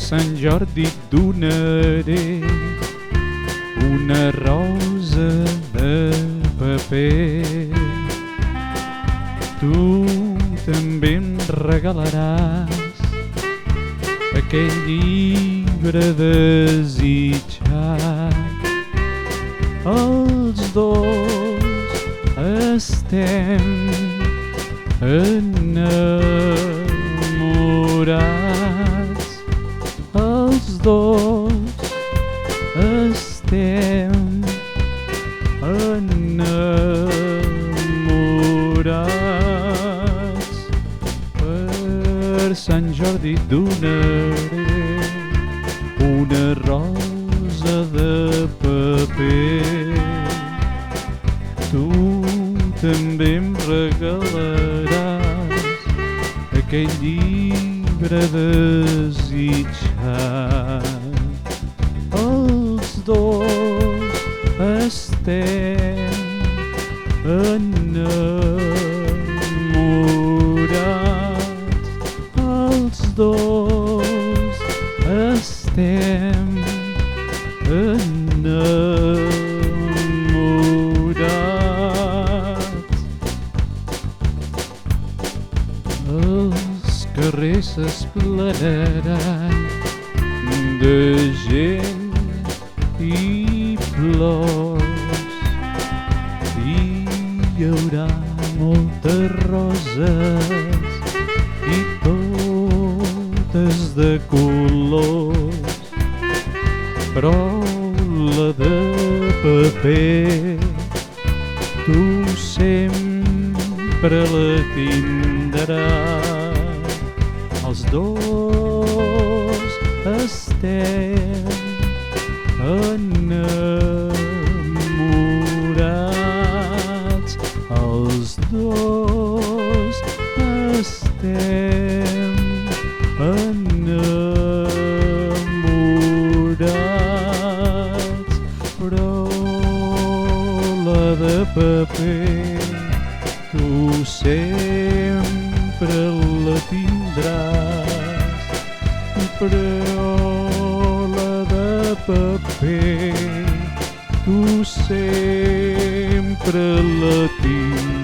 Sant Jordi et donaré una rosa de paper. Tu també em regalaràs aquell llibre desitjat. Els dos estem enamorats. Els dos estem enamorats. Per Sant Jordi et donaré una rosa de paper. Tu també em regalaràs aquell llibre desitjat. Els dos estem enamorats. Els dos estem enamorats. Els carrers s'esplanaran de gent i flors, i hi haurà moltes roses i totes de colors, però la de paper tu sempre la tindràs. Els dos estem enamorats. Els dos estem enamorats, però la de paper tu sempre la tindràs. Però la de paper tu sempre la tindràs.